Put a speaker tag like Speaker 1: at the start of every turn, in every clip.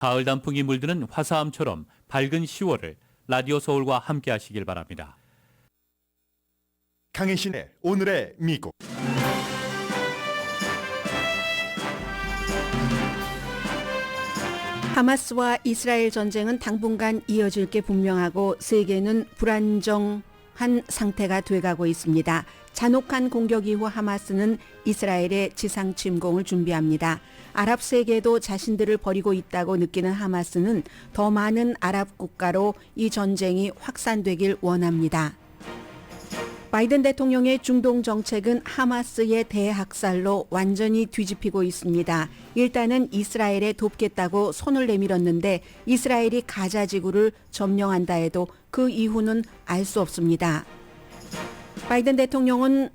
Speaker 1: 가을 단풍이 물드는 화사함처럼 밝은 10월을 라디오 서울과 함께 하시길 바랍니다.
Speaker 2: 강혜신의 오늘의 미국.
Speaker 3: 하마스와 이스라엘 전쟁은 당분간 이어질 게 분명하고 세계는 불안정한 상태가 돼가고 있습니다. 잔혹한 공격 이후 하마스는 이스라엘의 지상 침공을 준비합니다. 아랍 세계도 자신들을 버리고 있다고 느끼는 하마스는 더 많은 아랍 국가로 이 전쟁이 확산되길 원합니다. 바이든 대통령의 중동 정책은 하마스의 대학살로 완전히 뒤집히고 있습니다. 일단은 이스라엘에 돕겠다고 손을 내밀었는데 이스라엘이 가자 지구를 점령한다 해도 그 이후는 알 수 없습니다. 바이든 대통령은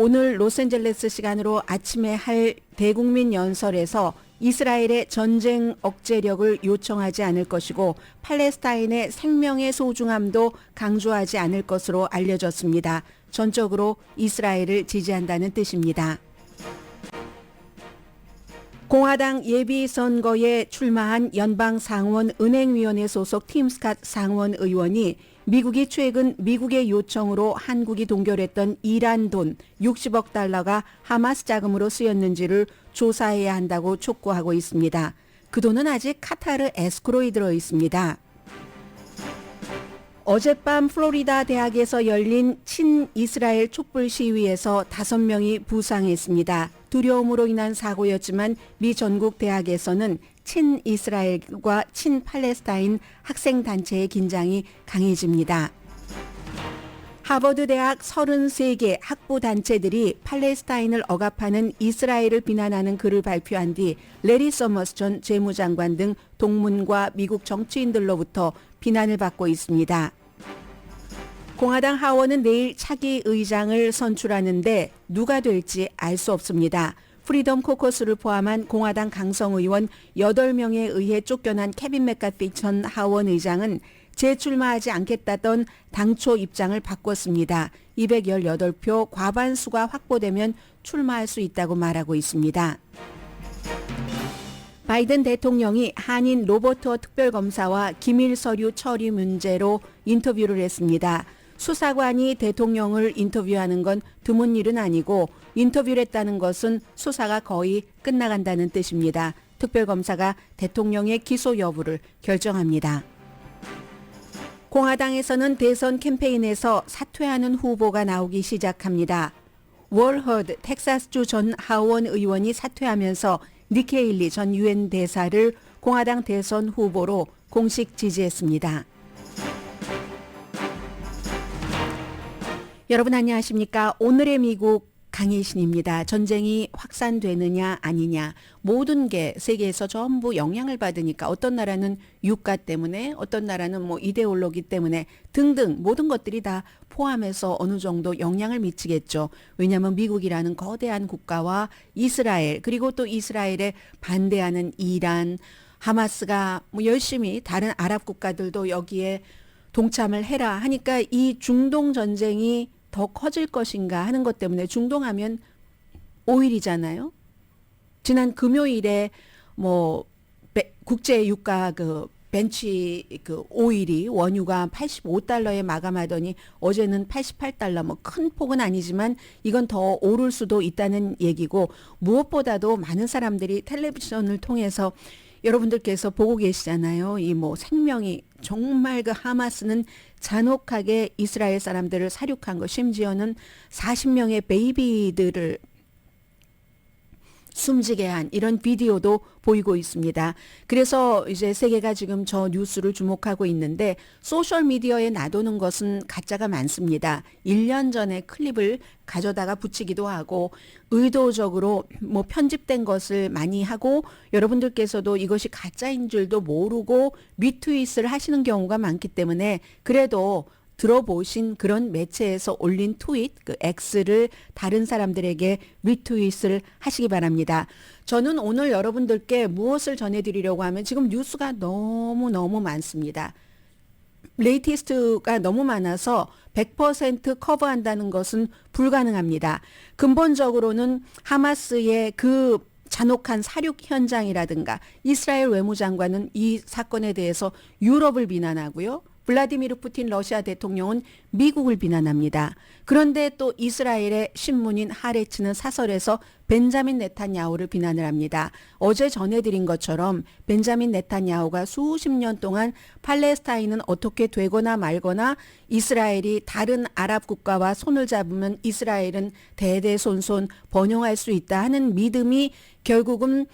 Speaker 3: 오늘 로스앤젤레스 시간으로 아침에 할 대국민 연설에서 이스라엘의 전쟁 억제력을 요청하지 않을 것이고 팔레스타인의 생명의 소중함도 강조하지 않을 것으로 알려졌습니다. 전적으로 이스라엘을 지지한다는 뜻입니다. 공화당 예비선거에 출마한 연방상원은행위원회 소속 팀 스캇 상원의원이 미국이 최근 미국의 요청으로 한국이 동결했던 이란 돈 60억 달러가 하마스 자금으로 쓰였는지를 조사해야 한다고 촉구하고 있습니다. 그 돈은 아직 카타르 에스크로에 들어 있습니다. 어젯밤 플로리다 대학에서 열린 친이스라엘 촛불 시위에서 5명이 부상했습니다. 두려움으로 인한 사고였지만 미 전국 대학에서는 친이스라엘과 친팔레스타인 학생단체의 긴장이 강해집니다. 하버드 대학 33개 학부 단체들이 팔레스타인을 억압하는 이스라엘을 비난하는 글을 발표한 뒤 레리 서머스 전 재무장관 등 동문과 미국 정치인들로부터 비난을 받고 있습니다. 공화당 하원은 내일 차기 의장을 선출하는데 누가 될지 알 수 없습니다. 프리덤 코커스를 포함한 공화당 강성 의원 8명에 의해 쫓겨난 케빈 맥카티 전 하원 의장은 재출마하지 않겠다던 당초 입장을 바꿨습니다. 218표 과반수가 확보되면 출마할 수 있다고 말하고 있습니다. 바이든 대통령이 한인 로버트 특별검사와 기밀 서류 처리 문제로 인터뷰를 했습니다. 수사관이 대통령을 인터뷰하는 건 드문 일은 아니고 인터뷰를 했다는 것은 수사가 거의 끝나간다는 뜻입니다. 특별검사가 대통령의 기소 여부를 결정합니다. 공화당에서는 대선 캠페인에서 사퇴하는 후보가 나오기 시작합니다. 월 허드 텍사스주 전 하원 의원이 사퇴하면서 니키 헤일리 전 유엔 대사를 공화당 대선 후보로 공식 지지했습니다. 여러분 안녕하십니까? 오늘의 미국 강혜신입니다. 전쟁이 확산되느냐 아니냐 모든 게 세계에서 전부 영향을 받으니까 어떤 나라는 유가 때문에 어떤 나라는 이데올로기 때문에 등등 모든 것들이 다 포함해서 어느 정도 영향을 미치겠죠. 왜냐하면 미국이라는 거대한 국가와 이스라엘 그리고 또 이스라엘에 반대하는 이란 하마스가 열심히 다른 아랍 국가들도 여기에 동참을 해라 하니까 이 중동 전쟁이 더 커질 것인가 하는 것 때문에 중동하면 오일이잖아요. 지난 금요일에 국제 유가 벤치 오일이 원유가 85달러에 마감하더니 어제는 88달러 큰 폭은 아니지만 이건 더 오를 수도 있다는 얘기고 무엇보다도 많은 사람들이 텔레비전을 통해서 여러분들께서 보고 계시잖아요. 이 생명이 정말 하마스는 잔혹하게 이스라엘 사람들을 살육한 것 심지어는 40명의 베이비들을 숨지게 한 이런 비디오도 보이고 있습니다. 그래서 이제 세계가 지금 저 뉴스를 주목하고 있는데 소셜미디어에 놔두는 것은 가짜가 많습니다. 1년 전에 클립을 가져다가 붙이기도 하고 의도적으로 편집된 것을 많이 하고 여러분들께서도 이것이 가짜인 줄도 모르고 리트윗을 하시는 경우가 많기 때문에 그래도 들어보신 그런 매체에서 올린 트윗, X를 다른 사람들에게 리트윗을 하시기 바랍니다. 저는 오늘 여러분들께 무엇을 전해드리려고 하면 지금 뉴스가 너무너무 많습니다. 레이티스트가 너무 많아서 100% 커버한다는 것은 불가능합니다. 근본적으로는 하마스의 잔혹한 사륙 현장이라든가 이스라엘 외무장관은 이 사건에 대해서 유럽을 비난하고요. 블라디미르 푸틴 러시아 대통령은 미국을 비난합니다. 그런데 또 이스라엘의 신문인 하레츠는 사설에서 벤자민 네탄야후를 비난을 합니다. 어제 전해드린 것처럼 벤자민 네탄야후가 수십 년 동안 팔레스타인은 어떻게 되거나 말거나 이스라엘이 다른 아랍 국가와 손을 잡으면 이스라엘은 대대손손 번영할 수 있다 하는 믿음이 결국은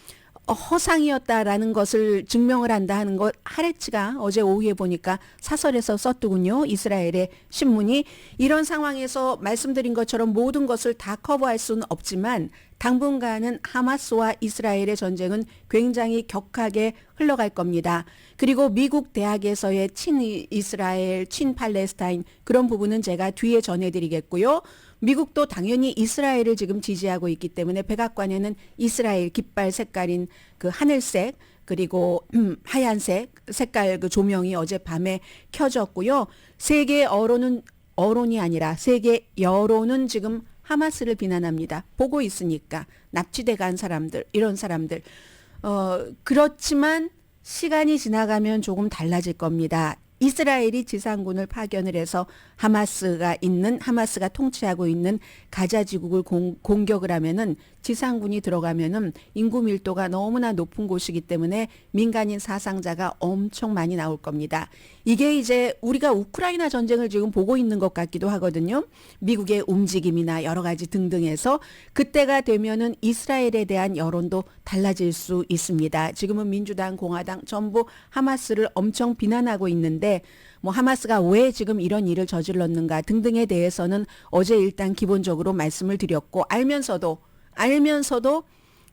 Speaker 3: 허상이었다라는 것을 증명을 한다 하는 것 하레츠가 어제 오후에 보니까 사설에서 썼더군요. 이스라엘의 신문이. 이런 상황에서 말씀드린 것처럼 모든 것을 다 커버할 수는 없지만 당분간은 하마스와 이스라엘의 전쟁은 굉장히 격하게 흘러갈 겁니다. 그리고 미국 대학에서의 친이스라엘, 친팔레스타인 그런 부분은 제가 뒤에 전해드리겠고요. 미국도 당연히 이스라엘을 지금 지지하고 있기 때문에 백악관에는 이스라엘 깃발 색깔인 그 하늘색 그리고 하얀색 색깔 그 조명이 어젯밤에 켜졌고요. 세계 언론이 아니라 세계 여론은 지금 하마스를 비난합니다. 보고 있으니까 납치돼 간 사람들 이런 사람들 그렇지만 시간이 지나가면 조금 달라질 겁니다. 이스라엘이 지상군을 파견을 해서 하마스가 통치하고 있는 가자 지구를 공격을 하면은 지상군이 들어가면은 인구 밀도가 너무나 높은 곳이기 때문에 민간인 사상자가 엄청 많이 나올 겁니다. 이게 이제 우리가 우크라이나 전쟁을 지금 보고 있는 것 같기도 하거든요. 미국의 움직임이나 여러 가지 등등해서 그때가 되면은 이스라엘에 대한 여론도 달라질 수 있습니다. 지금은 민주당, 공화당 전부 하마스를 엄청 비난하고 있는데 뭐 하마스가 왜 지금 이런 일을 저질렀는가 등등에 대해서는 어제 일단 기본적으로 말씀을 드렸고 알면서도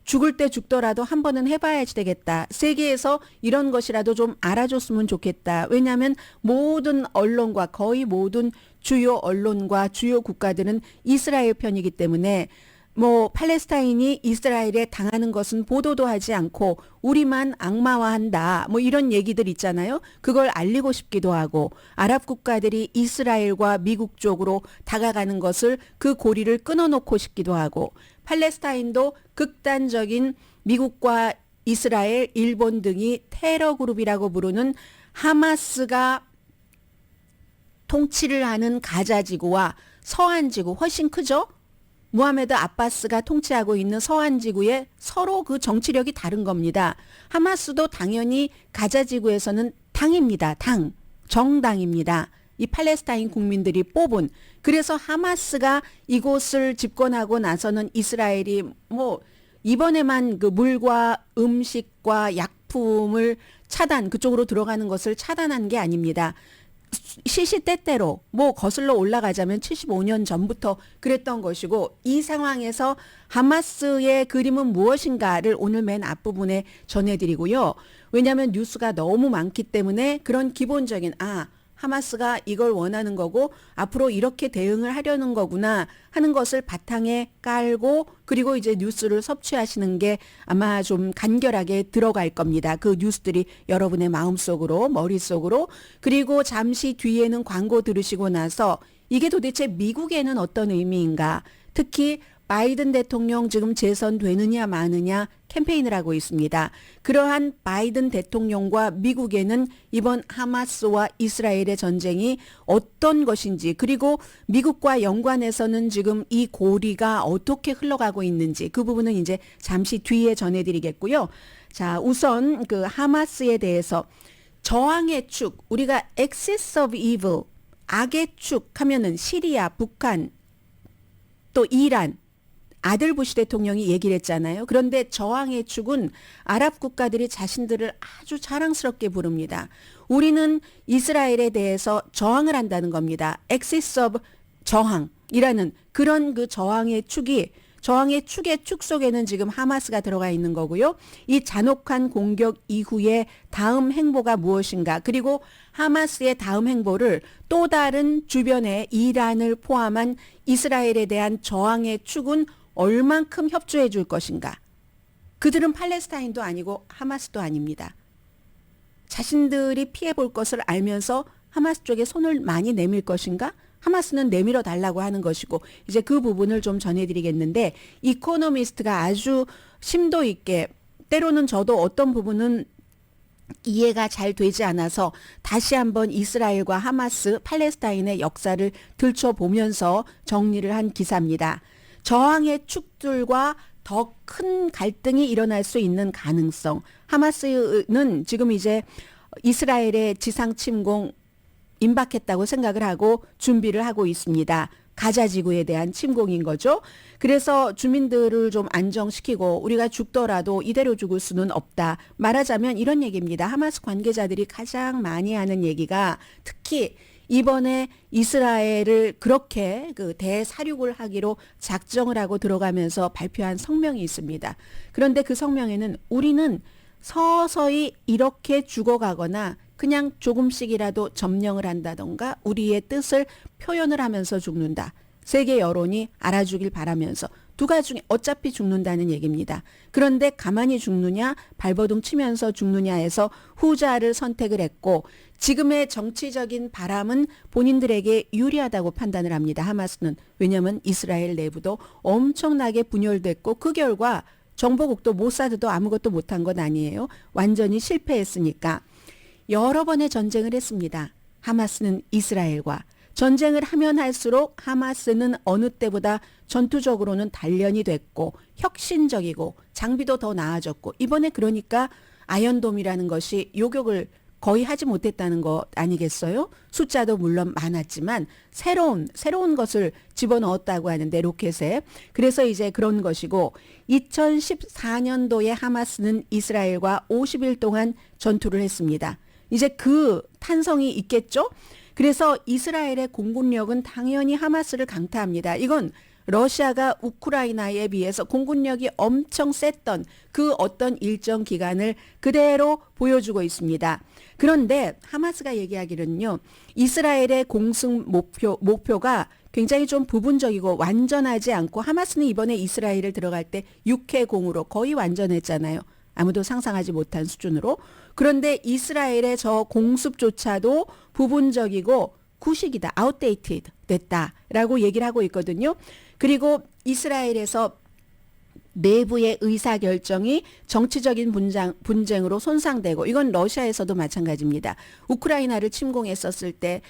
Speaker 3: 죽을 때 죽더라도 한 번은 해봐야지 되겠다. 세계에서 이런 것이라도 좀 알아줬으면 좋겠다. 왜냐하면 모든 언론과 거의 모든 주요 언론과 주요 국가들은 이스라엘 편이기 때문에 뭐 팔레스타인이 이스라엘에 당하는 것은 보도도 하지 않고 우리만 악마화한다. 뭐 이런 얘기들 있잖아요. 그걸 알리고 싶기도 하고 아랍 국가들이 이스라엘과 미국 쪽으로 다가가는 것을 그 고리를 끊어놓고 싶기도 하고 팔레스타인도 극단적인 미국과 이스라엘, 일본 등이 테러 그룹이라고 부르는 하마스가 통치를 하는 가자지구와 서한지구 훨씬 크죠? 무하메드 아바스가 통치하고 있는 서한지구에 서로 그 정치력이 다른 겁니다. 하마스도 당연히 가자지구에서는 당입니다. 정당입니다. 이 팔레스타인 국민들이 뽑은. 그래서 하마스가 이곳을 집권하고 나서는 이스라엘이 뭐 이번에만 그 물과 음식과 약품을 그쪽으로 들어가는 것을 차단한 게 아닙니다. 시시때때로 뭐 거슬러 올라가자면 75년 전부터 그랬던 것이고 이 상황에서 하마스의 그림은 무엇인가를 오늘 맨 앞부분에 전해드리고요. 왜냐하면 뉴스가 너무 많기 때문에 그런 기본적인 하마스가 이걸 원하는 거고 앞으로 이렇게 대응을 하려는 거구나 하는 것을 바탕에 깔고 그리고 이제 뉴스를 섭취하시는 게 아마 좀 간결하게 들어갈 겁니다. 그 뉴스들이 여러분의 마음속으로 머릿속으로 그리고 잠시 뒤에는 광고 들으시고 나서 이게 도대체 미국에는 어떤 의미인가 특히 바이든 대통령 지금 재선되느냐 마느냐 캠페인을 하고 있습니다. 그러한 바이든 대통령과 미국에는 이번 하마스와 이스라엘의 전쟁이 어떤 것인지 그리고 미국과 연관해서는 지금 이 고리가 어떻게 흘러가고 있는지 그 부분은 이제 잠시 뒤에 전해드리겠고요. 자, 우선 그 하마스에 대해서 저항의 축, 우리가 axis of evil, 악의 축 하면은 시리아, 북한, 또 이란, 아들 부시 대통령이 얘기를 했잖아요. 그런데 저항의 축은 아랍 국가들이 자신들을 아주 자랑스럽게 부릅니다. 우리는 이스라엘에 대해서 저항을 한다는 겁니다. axis of 저항이라는 그런 그 저항의 축의 축 속에는 지금 하마스가 들어가 있는 거고요. 이 잔혹한 공격 이후에 다음 행보가 무엇인가 그리고 하마스의 다음 행보를 또 다른 주변에 이란을 포함한 이스라엘에 대한 저항의 축은 얼만큼 협조해 줄 것인가. 그들은 팔레스타인도 아니고 하마스도 아닙니다. 자신들이 피해 볼 것을 알면서 하마스 쪽에 손을 많이 내밀 것인가? 하마스는 내밀어 달라고 하는 것이고 이제 그 부분을 좀 전해드리겠는데 이코노미스트가 아주 심도 있게 때로는 저도 어떤 부분은 이해가 잘 되지 않아서 다시 한번 이스라엘과 하마스, 팔레스타인의 역사를 들춰보면서 정리를 한 기사입니다. 저항의 축들과 더 큰 갈등이 일어날 수 있는 가능성. 하마스는 지금 이제 이스라엘의 지상 침공 임박했다고 생각을 하고 준비를 하고 있습니다. 가자 지구에 대한 침공인 거죠. 그래서 주민들을 좀 안정시키고 우리가 죽더라도 이대로 죽을 수는 없다. 말하자면 이런 얘기입니다. 하마스 관계자들이 가장 많이 하는 얘기가 특히 이번에 이스라엘을 그렇게 그 대사륙을 하기로 작정을 하고 들어가면서 발표한 성명이 있습니다. 그런데 그 성명에는 우리는 서서히 이렇게 죽어가거나 그냥 조금씩이라도 점령을 한다던가 우리의 뜻을 표현을 하면서 죽는다. 세계 여론이 알아주길 바라면서 두 가지 중에 어차피 죽는다는 얘기입니다. 그런데 가만히 죽느냐 발버둥 치면서 죽느냐에서 후자를 선택을 했고 지금의 정치적인 바람은 본인들에게 유리하다고 판단을 합니다. 하마스는. 왜냐하면 이스라엘 내부도 엄청나게 분열됐고 그 결과 정보국도 모사드도 아무것도 못한 건 아니에요. 완전히 실패했으니까. 여러 번의 전쟁을 했습니다. 하마스는 이스라엘과. 전쟁을 하면 할수록 하마스는 어느 때보다 전투적으로는 단련이 됐고 혁신적이고 장비도 더 나아졌고 이번에 그러니까 아이언돔이라는 것이 요격을 거의 하지 못했다는 것 아니겠어요? 숫자도 물론 많았지만 새로운 것을 집어넣었다고 하는데 로켓에. 그래서 이제 그런 것이고 2014년도에 하마스는 이스라엘과 50일 동안 전투를 했습니다. 이제 그 탄성이 있겠죠? 그래서 이스라엘의 공군력은 당연히 하마스를 강타합니다. 이건 러시아가 우크라이나에 비해서 공군력이 엄청 셌던 그 어떤 일정 기간을 그대로 보여주고 있습니다. 그런데 하마스가 얘기하기로는요. 이스라엘의 공승 목표가 굉장히 좀 부분적이고 완전하지 않고 하마스는 이번에 이스라엘을 들어갈 때 6회공으로 거의 완전했잖아요. 아무도 상상하지 못한 수준으로. 그런데 이스라엘의 저 공습조차도 부분적이고 구식이다. outdated 됐다라고 얘기를 하고 있거든요. 그리고 이스라엘에서 내부의 의사결정이 정치적인 분쟁으로 손상되고 이건 러시아에서도 마찬가지입니다. 우크라이나를 침공했었을 때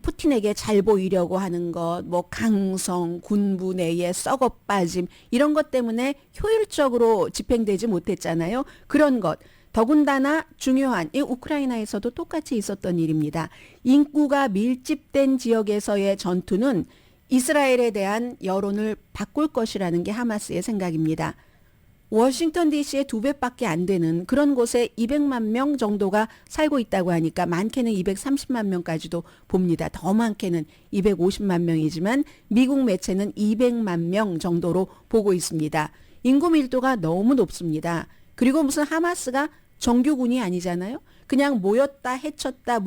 Speaker 3: 푸틴에게 잘 보이려고 하는 것, 뭐 강성, 군부 내의 썩어 빠짐 이런 것 때문에 효율적으로 집행되지 못했잖아요. 그런 것. 더군다나 중요한 이 우크라이나에서도 똑같이 있었던 일입니다. 인구가 밀집된 지역에서의 전투는 이스라엘에 대한 여론을 바꿀 것이라는 게 하마스의 생각입니다. 워싱턴 DC의 2배밖에 안 되는 그런 곳에 200만 명 정도가 살고 있다고 하니까 많게는 230만 명까지도 봅니다. 더 많게는 250만 명이지만 미국 매체는 200만 명 정도로 보고 있습니다. 인구 밀도가 너무 높습니다. 그리고 무슨 하마스가 정규군이 아니잖아요. 그냥 모였다 해쳤다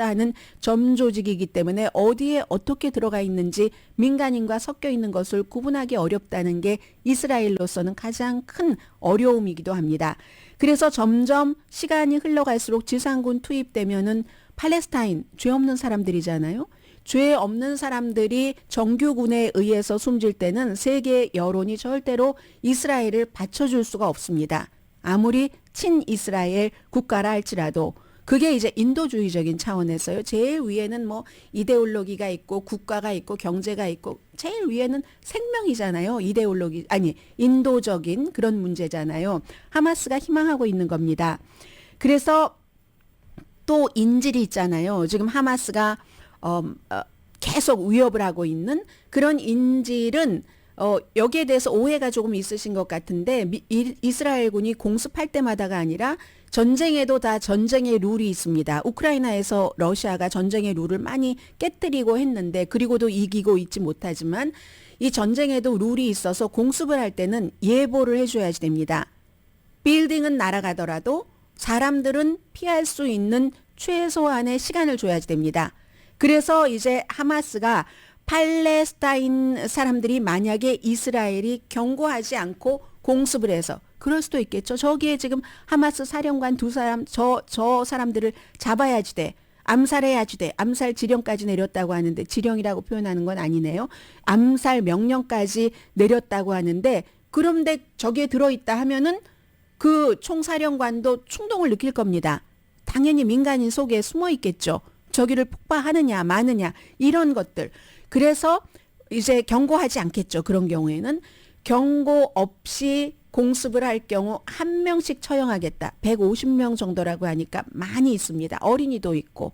Speaker 3: 하는 점조직이기 때문에 어디에 어떻게 들어가 있는지 민간인과 섞여 있는 것을 구분하기 어렵다는 게 이스라엘로서는 가장 큰 어려움이기도 합니다. 그래서 점점 시간이 흘러갈수록 지상군 투입되면은 팔레스타인 죄 없는 사람들이잖아요. 죄 없는 사람들이 정규군에 의해서 숨질 때는 세계 여론이 절대로 이스라엘을 받쳐줄 수가 없습니다. 아무리 친이스라엘 국가라 할지라도 그게 이제 인도주의적인 차원에서요. 제일 위에는 뭐 이데올로기가 있고 국가가 있고 경제가 있고 제일 위에는 생명이잖아요. 인도적인 그런 문제잖아요. 하마스가 희망하고 있는 겁니다. 그래서 또 인질이 있잖아요. 지금 하마스가 계속 위협을 하고 있는 그런 인질은 여기에 대해서 오해가 조금 있으신 것 같은데 이스라엘군이 공습할 때마다가 아니라 전쟁에도 다 전쟁의 룰이 있습니다. 우크라이나에서 러시아가 전쟁의 룰을 많이 깨뜨리고 했는데 그리고도 이기고 있지 못하지만 이 전쟁에도 룰이 있어서 공습을 할 때는 예보를 해줘야지 됩니다. 빌딩은 날아가더라도 사람들은 피할 수 있는 최소한의 시간을 줘야지 됩니다. 그래서 이제 하마스가 팔레스타인 사람들이 만약에 이스라엘이 경고하지 않고 공습을 해서 그럴 수도 있겠죠. 저기에 지금 하마스 사령관 두 사람 저 사람들을 잡아야지 돼. 암살해야지 돼. 암살 지령까지 내렸다고 하는데 지령이라고 표현하는 건 아니네요. 암살 명령까지 내렸다고 하는데 그런데 저기에 들어있다 하면은 그 총사령관도 충동을 느낄 겁니다. 당연히 민간인 속에 숨어 있겠죠. 저기를 폭파하느냐 마느냐 이런 것들. 그래서 이제 경고하지 않겠죠. 그런 경우에는 경고 없이 공습을 할 경우 한 명씩 처형하겠다. 150명 정도라고 하니까 많이 있습니다. 어린이도 있고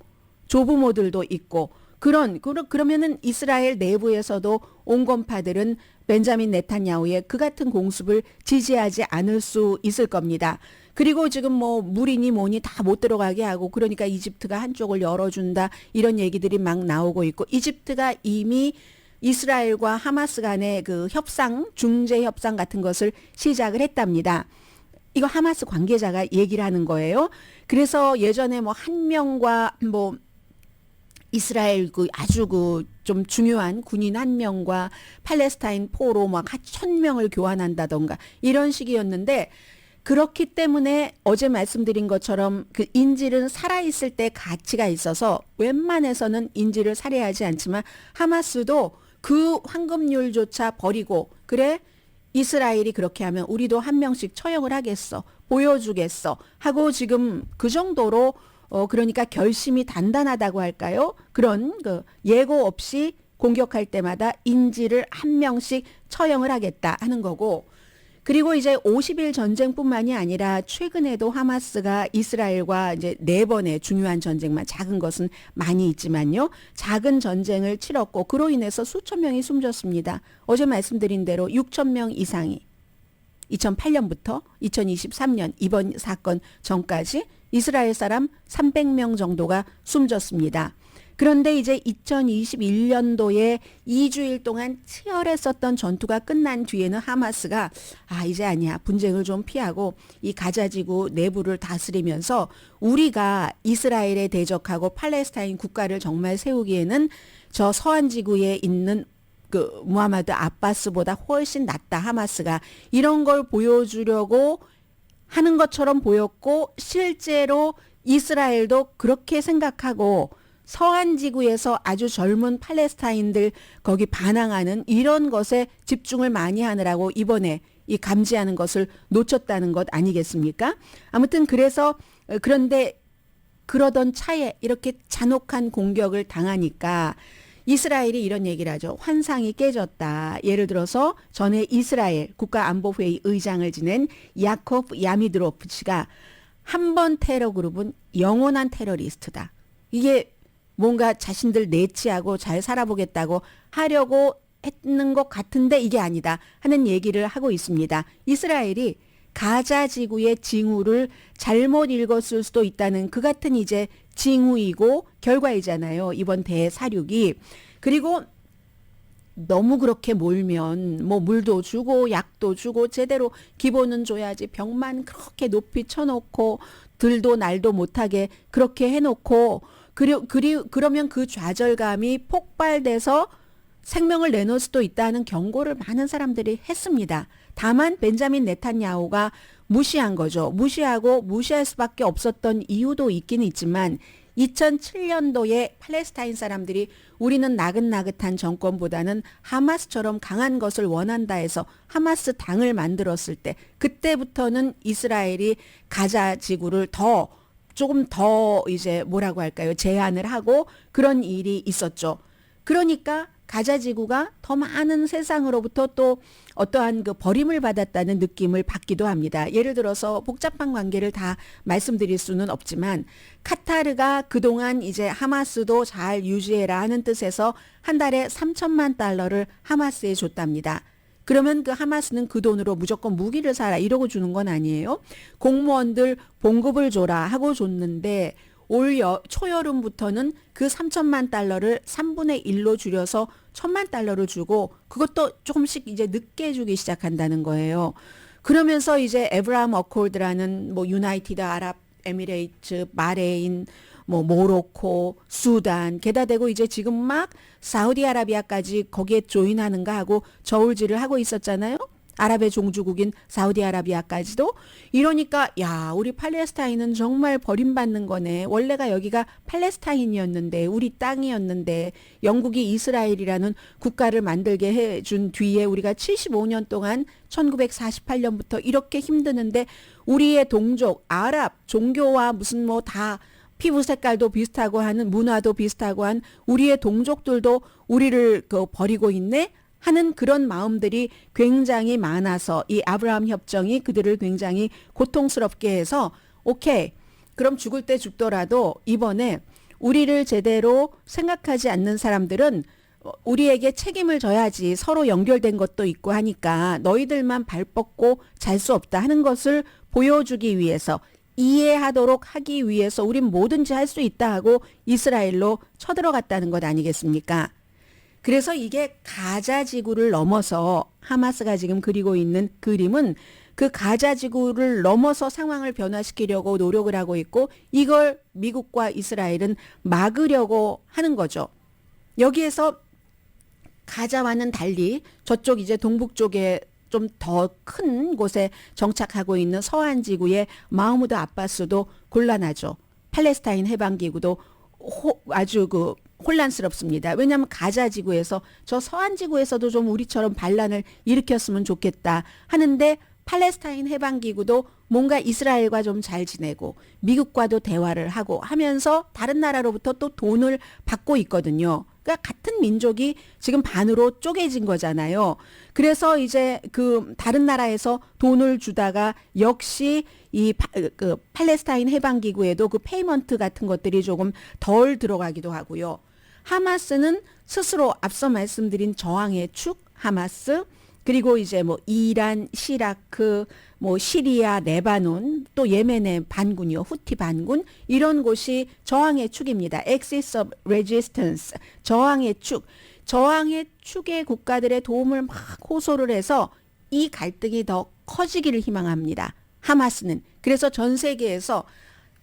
Speaker 3: 조부모들도 있고 그러면은 이스라엘 내부에서도 온건파들은 벤자민 네탄야후의 그 같은 공습을 지지하지 않을 수 있을 겁니다. 그리고 지금 뭐 물이니 뭐니 다 못 들어가게 하고 그러니까 이집트가 한쪽을 열어준다 이런 얘기들이 막 나오고 있고 이집트가 이미 이스라엘과 하마스 간의 그 협상, 중재 협상 같은 것을 시작을 했답니다. 이거 하마스 관계자가 얘기를 하는 거예요. 그래서 예전에 뭐 한 명과 뭐 이스라엘 그 아주 그 좀 중요한 군인 한 명과 팔레스타인 포로 막 1,000명을 교환한다던가 이런 식이었는데 그렇기 때문에 어제 말씀드린 것처럼 그 인질은 살아있을 때 가치가 있어서 웬만해서는 인질을 살해하지 않지만 하마스도 그 황금률조차 버리고 그래 이스라엘이 그렇게 하면 우리도 한 명씩 처형을 하겠어 보여주겠어 하고 지금 그 정도로 그러니까 결심이 단단하다고 할까요? 그런 그 예고 없이 공격할 때마다 인질을 한 명씩 처형을 하겠다 하는 거고 그리고 이제 50일 전쟁뿐만이 아니라 최근에도 하마스가 이스라엘과 이제 4번의 중요한 전쟁만 작은 것은 많이 있지만요. 작은 전쟁을 치렀고 그로 인해서 수천 명이 숨졌습니다. 어제 말씀드린 대로 6천 명 이상이 2008년부터 2023년 이번 사건 전까지 이스라엘 사람 300명 정도가 숨졌습니다. 그런데 이제 2021년도에 2주일 동안 치열했었던 전투가 끝난 뒤에는 하마스가 이제 아니야. 분쟁을 좀 피하고 이 가자지구 내부를 다스리면서 우리가 이스라엘에 대적하고 팔레스타인 국가를 정말 세우기에는 저 서한지구에 있는 그 무하마드 아바스보다 훨씬 낫다 하마스가 이런 걸 보여주려고 하는 것처럼 보였고 실제로 이스라엘도 그렇게 생각하고 서한지구에서 아주 젊은 팔레스타인들 거기 반항하는 이런 것에 집중을 많이 하느라고 이번에 이 감지하는 것을 놓쳤다는 것 아니겠습니까? 아무튼 그래서 그런데 그러던 차에 이렇게 잔혹한 공격을 당하니까 이스라엘이 이런 얘기를 하죠. 환상이 깨졌다. 예를 들어서 전에 이스라엘 국가안보회의 의장을 지낸 야코브 야미드로프치가 한 번 테러 그룹은 영원한 테러리스트다. 이게 뭔가 자신들 내치하고 잘 살아보겠다고 하려고 했는 것 같은데 이게 아니다 하는 얘기를 하고 있습니다. 이스라엘이 가자 지구의 징후를 잘못 읽었을 수도 있다는 그 같은 이제 징후이고 결과이잖아요. 이번 대사륙이. 그리고 너무 그렇게 몰면 뭐 물도 주고 약도 주고 제대로 기본은 줘야지 병만 그렇게 높이 쳐놓고 들도 날도 못하게 그렇게 해놓고 그러면 그 좌절감이 폭발돼서 생명을 내놓을 수도 있다는 경고를 많은 사람들이 했습니다. 다만 벤자민 네탄야후가 무시한 거죠. 무시할 수밖에 없었던 이유도 있긴 있지만 2007년도에 팔레스타인 사람들이 우리는 나긋나긋한 정권보다는 하마스처럼 강한 것을 원한다 해서 하마스 당을 만들었을 때 그때부터는 이스라엘이 가자 지구를 조금 더 이제 뭐라고 할까요? 제한을 하고 그런 일이 있었죠. 그러니까 가자 지구가 더 많은 세상으로부터 또 어떠한 그 버림을 받았다는 느낌을 받기도 합니다. 예를 들어서 복잡한 관계를 다 말씀드릴 수는 없지만 카타르가 그동안 이제 하마스도 잘 유지해라 하는 뜻에서 한 달에 3천만 달러를 하마스에 줬답니다. 그러면 그 하마스는 그 돈으로 무조건 무기를 사라 이러고 주는 건 아니에요. 공무원들 봉급을 줘라 하고 줬는데 올 초여름부터는 그 3천만 달러를 3분의 1로 줄여서 1,000만 달러를 주고 그것도 조금씩 이제 늦게 주기 시작한다는 거예요. 그러면서 이제 에브라함 어콜드라는 뭐 유나이티드 아랍 에미레이트, 바레인, 뭐 모로코, 수단, 게다 대고 이제 지금 막 사우디아라비아까지 거기에 조인하는가 하고 저울질을 하고 있었잖아요. 아랍의 종주국인 사우디아라비아까지도. 이러니까 야, 우리 팔레스타인은 정말 버림받는 거네. 원래가 여기가 팔레스타인이었는데, 우리 땅이었는데, 영국이 이스라엘이라는 국가를 만들게 해준 뒤에 우리가 75년 동안 1948년부터 이렇게 힘드는데 우리의 동족 아랍 종교와 무슨 뭐 다 피부 색깔도 비슷하고 하는, 문화도 비슷하고 한 우리의 동족들도 우리를 버리고 있네 하는 그런 마음들이 굉장히 많아서 이 아브라함 협정이 그들을 굉장히 고통스럽게 해서 오케이, 그럼 죽을 때 죽더라도 이번에 우리를 제대로 생각하지 않는 사람들은 우리에게 책임을 져야지, 서로 연결된 것도 있고 하니까 너희들만 발 뻗고 잘 수 없다 하는 것을 보여주기 위해서, 이해하도록 하기 위해서 우린 뭐든지 할 수 있다 하고 이스라엘로 쳐들어갔다는 것 아니겠습니까? 그래서 이게 가자 지구를 넘어서 하마스가 지금 그리고 있는 그림은 그 가자 지구를 넘어서 상황을 변화시키려고 노력을 하고 있고, 이걸 미국과 이스라엘은 막으려고 하는 거죠. 여기에서 가자와는 달리 저쪽 이제 동북 쪽에 좀 더 큰 곳에 정착하고 있는 서한 지구의 마흐무드 아바스도 곤란하죠. 팔레스타인 해방기구도 아주 혼란스럽습니다. 왜냐하면 가자 지구에서 저 서한 지구에서도 좀 우리처럼 반란을 일으켰으면 좋겠다 하는데, 팔레스타인 해방기구도 뭔가 이스라엘과 좀 잘 지내고 미국과도 대화를 하고 하면서 다른 나라로부터 또 돈을 받고 있거든요. 그러니까 같은 민족이 지금 반으로 쪼개진 거잖아요. 그래서 이제 그 다른 나라에서 돈을 주다가 역시 이 팔레스타인 해방기구에도 그 페이먼트 같은 것들이 조금 덜 들어가기도 하고요. 하마스는 스스로 앞서 말씀드린 저항의 축 하마스, 그리고 이제 뭐 이란, 시라크, 뭐 시리아, 레바논, 또 예멘의 반군이요, 후티 반군, 이런 곳이 저항의 축입니다. Axis of Resistance, 저항의 축. 저항의 축의 국가들의 도움을 막 호소를 해서 이 갈등이 더 커지기를 희망합니다. 하마스는. 그래서 전 세계에서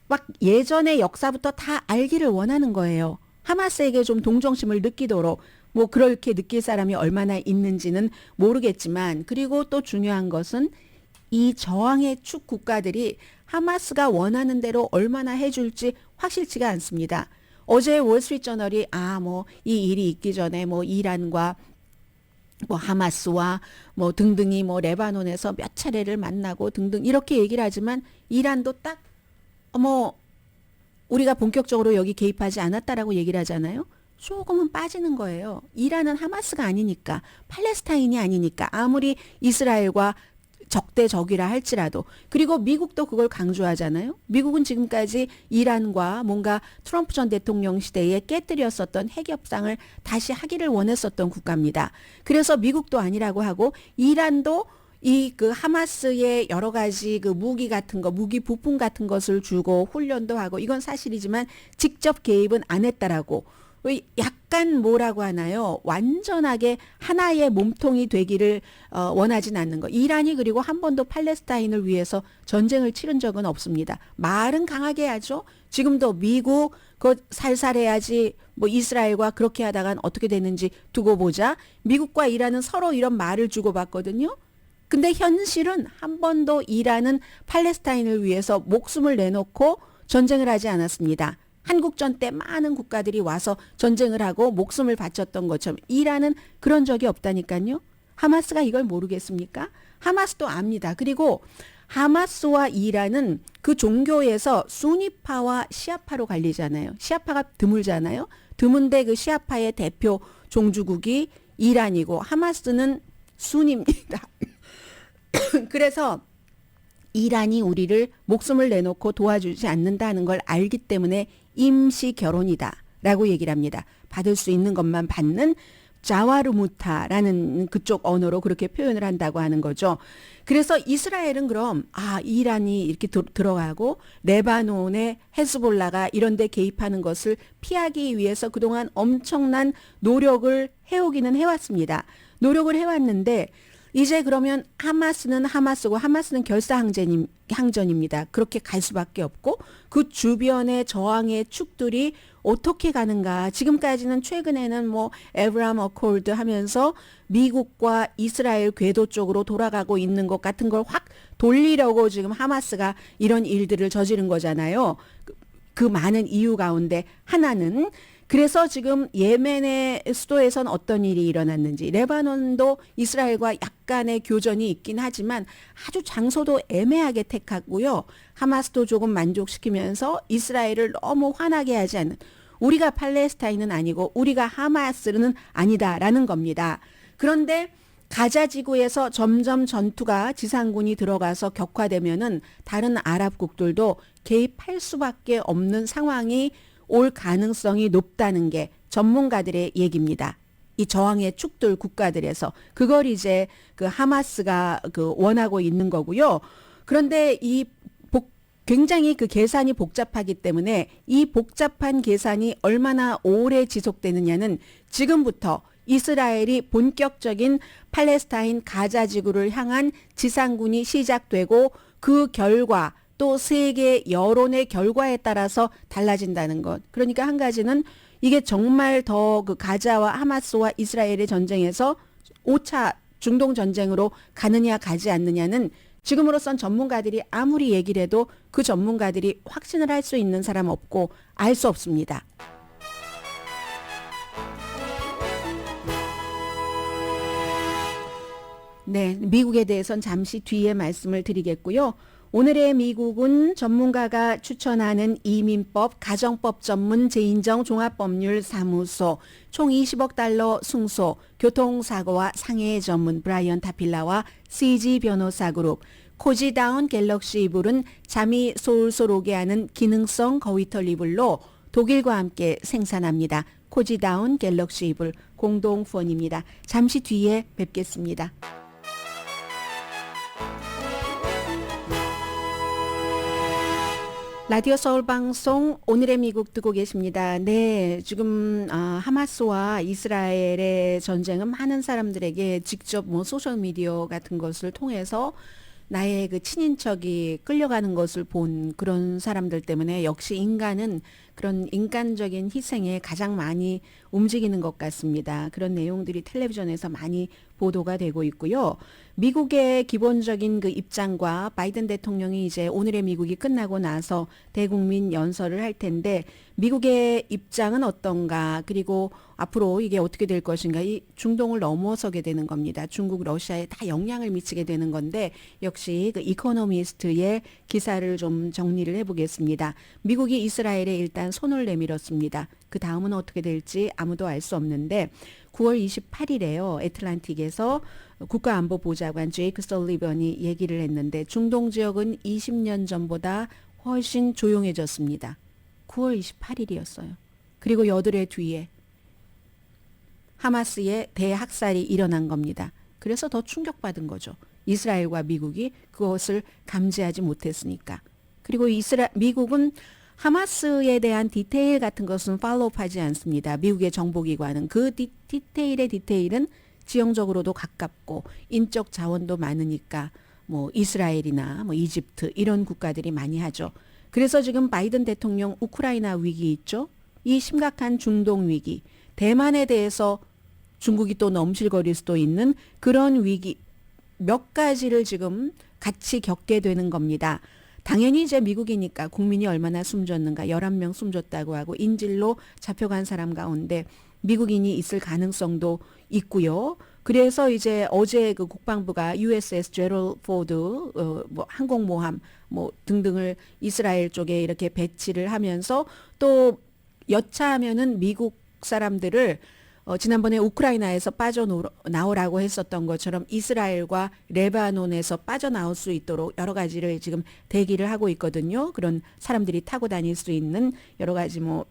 Speaker 3: 막 예전의 역사부터 다 알기를 원하는 거예요. 하마스에게 좀 동정심을 느끼도록, 뭐 그렇게 느낄 사람이 얼마나 있는지는 모르겠지만, 그리고 또 중요한 것은 이 저항의 축 국가들이 하마스가 원하는 대로 얼마나 해줄지 확실치가 않습니다. 어제 월스트리트저널이 뭐 이 일이 있기 전에 뭐 이란과 뭐 하마스와 뭐 등등이 뭐 레바논에서 몇 차례를 만나고 등등 이렇게 얘기를 하지만, 이란도 딱 우리가 본격적으로 여기 개입하지 않았다라고 얘기를 하잖아요. 조금은 빠지는 거예요. 이란은 하마스가 아니니까, 팔레스타인이 아니니까, 아무리 이스라엘과 적대적이라 할지라도. 그리고 미국도 그걸 강조하잖아요. 미국은 지금까지 이란과 뭔가 트럼프 전 대통령 시대에 깨뜨렸었던 핵협상을 다시 하기를 원했었던 국가입니다. 그래서 미국도 아니라고 하고, 이란도 이 하마스의 여러 가지 무기 같은 거, 무기 부품 같은 것을 주고 훈련도 하고, 이건 사실이지만 직접 개입은 안 했다라고. 약간 뭐라고 하나요? 완전하게 하나의 몸통이 되기를 원하진 않는 거. 이란이 그리고 한 번도 팔레스타인을 위해서 전쟁을 치른 적은 없습니다. 말은 강하게 하죠. 지금도 미국 살살해야지, 뭐 이스라엘과 그렇게 하다간 어떻게 되는지 두고 보자. 미국과 이란은 서로 이런 말을 주고받거든요. 근데 현실은 한 번도 이란은 팔레스타인을 위해서 목숨을 내놓고 전쟁을 하지 않았습니다. 한국전 때 많은 국가들이 와서 전쟁을 하고 목숨을 바쳤던 것처럼 이란은 그런 적이 없다니까요. 하마스가 이걸 모르겠습니까? 하마스도 압니다. 그리고 하마스와 이란은 그 종교에서 수니파와 시아파로 갈리잖아요. 시아파가 드물잖아요. 드문데 그 시아파의 대표 종주국이 이란이고 하마스는 순입니다. 그래서 이란이 우리를 목숨을 내놓고 도와주지 않는다는 걸 알기 때문에 임시 결혼이다라고 얘기를 합니다. 받을 수 있는 것만 받는 자와르무타라는 그쪽 언어로 그렇게 표현을 한다고 하는 거죠. 그래서 이스라엘은 그럼 이란이 이렇게 들어가고 레바논의 헤즈볼라가 이런 데 개입하는 것을 피하기 위해서 그동안 엄청난 노력을 해오기는 해왔습니다. 노력을 해왔는데 이제 그러면 하마스는 하마스고 하마스는 결사항전입니다. 그렇게 갈 수밖에 없고 그 주변의 저항의 축들이 어떻게 가는가. 지금까지는 최근에는 뭐 에브라임 어코드 하면서 미국과 이스라엘 궤도 쪽으로 돌아가고 있는 것 같은 걸 확 돌리려고 지금 하마스가 이런 일들을 저지른 거잖아요. 그 많은 이유 가운데 하나는 그래서 지금 예멘의 수도에선 어떤 일이 일어났는지 레바논도 이스라엘과 약간의 교전이 있긴 하지만 아주 장소도 애매하게 택하고요. 하마스도 조금 만족시키면서 이스라엘을 너무 화나게 하지 않는 우리가 팔레스타인은 아니고 우리가 하마스는 아니다라는 겁니다. 그런데 가자 지구에서 점점 전투가 지상군이 들어가서 격화되면은 다른 아랍국들도 개입할 수밖에 없는 상황이 올 가능성이 높다는 게 전문가들의 얘기입니다. 이 저항의 축들 국가들에서 그걸 이제 그 하마스가 그 원하고 있는 거고요. 그런데 굉장히 그 계산이 복잡하기 때문에 이 복잡한 계산이 얼마나 오래 지속되느냐는 지금부터 이스라엘이 본격적인 팔레스타인 가자 지구를 향한 지상군이 시작되고 그 결과 또 세계 여론의 결과에 따라서 달라진다는 것. 그러니까 한 가지는 이게 정말 더 그 가자와 하마스와 이스라엘의 전쟁에서 5차 중동 전쟁으로 가느냐 가지 않느냐는 지금으로선 전문가들이 아무리 얘기를 해도 그 전문가들이 확신을 할 수 있는 사람 없고 알 수 없습니다. 네, 미국에 대해서는 잠시 뒤에 말씀을 드리겠고요. 오늘의 미국은 전문가가 추천하는 이민법, 가정법 전문 재인정 종합법률사무소, 총 20억 달러 승소, 교통사고와 상해 전문 브라이언 타필라와 CG 변호사그룹, 코지다운 갤럭시 이불은 잠이 솔솔 오게 하는 기능성 거위털 이불로 독일과 함께 생산합니다. 코지다운 갤럭시 이불 공동후원입니다. 잠시 뒤에 뵙겠습니다. 라디오 서울 방송 오늘의 미국 듣고 계십니다. 네, 지금 하마스와 이스라엘의 전쟁은 많은 사람들에게 직접 뭐 소셜 미디어 같은 것을 통해서 나의 그 친인척이 끌려가는 것을 본 그런 사람들 때문에 역시 인간은 그런 인간적인 희생에 가장 많이 움직이는 것 같습니다. 그런 내용들이 텔레비전에서 많이 보도가 되고 있고요. 미국의 기본적인 그 입장과 바이든 대통령이 이제 오늘의 미국이 끝나고 나서 대국민 연설을 할 텐데 미국의 입장은 어떤가 그리고 앞으로 이게 어떻게 될 것인가 이 중동을 넘어서게 되는 겁니다. 중국, 러시아에 다 영향을 미치게 되는 건데 역시 그 이코노미스트의 기사를 좀 정리를 해보겠습니다. 미국이 이스라엘에 일단 손을 내밀었습니다. 그 다음은 어떻게 될지 아무도 알 수 없는데 9월 28일에요. 애틀란틱에서 국가안보보좌관 제이크 설리번이 얘기를 했는데 중동 지역은 20년 전보다 훨씬 조용해졌습니다. 9월 28일이었어요. 그리고 여드레 뒤에 하마스의 대학살이 일어난 겁니다. 그래서 더 충격받은 거죠. 이스라엘과 미국이 그것을 감지하지 못했으니까. 그리고 미국은 하마스에 대한 디테일 같은 것은 팔로우하지 않습니다. 미국의 정보기관은 그 디테일은 지형적으로도 가깝고 인적 자원도 많으니까 뭐 이스라엘이나 뭐 이집트 이런 국가들이 많이 하죠. 그래서 지금 바이든 대통령 우크라이나 위기 있죠. 이 심각한 중동 위기, 대만에 대해서 중국이 또 넘실거릴 수도 있는 그런 위기 몇 가지를 지금 같이 겪게 되는 겁니다. 당연히 이제 미국이니까 국민이 얼마나 숨졌는가 11명 숨졌다고 하고 인질로 잡혀간 사람 가운데 미국인이 있을 가능성도 있고요. 그래서 이제 어제 그 국방부가 USS 제럴드 포드 뭐 항공모함 뭐 등등을 이스라엘 쪽에 이렇게 배치를 하면서 또 여차하면은 미국 사람들을 지난번에 우크라이나에서 빠져나오라고 했었던 것처럼 이스라엘과 레바논에서 빠져나올 수 있도록 여러 가지를 지금 대기를 하고 있거든요. 그런 사람들이 타고 다닐 수 있는 여러 가지 뭐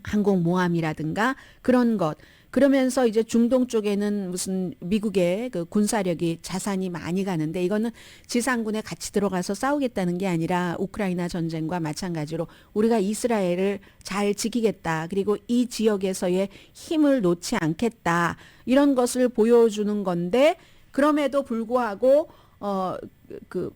Speaker 3: 항공모함이라든가 그런 것. 그러면서 이제 중동 쪽에는 무슨 미국의 그 군사력이 자산이 많이 가는데 이거는 지상군에 같이 들어가서 싸우겠다는 게 아니라 우크라이나 전쟁과 마찬가지로 우리가 이스라엘을 잘 지키겠다. 그리고 이 지역에서의 힘을 놓지 않겠다. 이런 것을 보여주는 건데 그럼에도 불구하고 그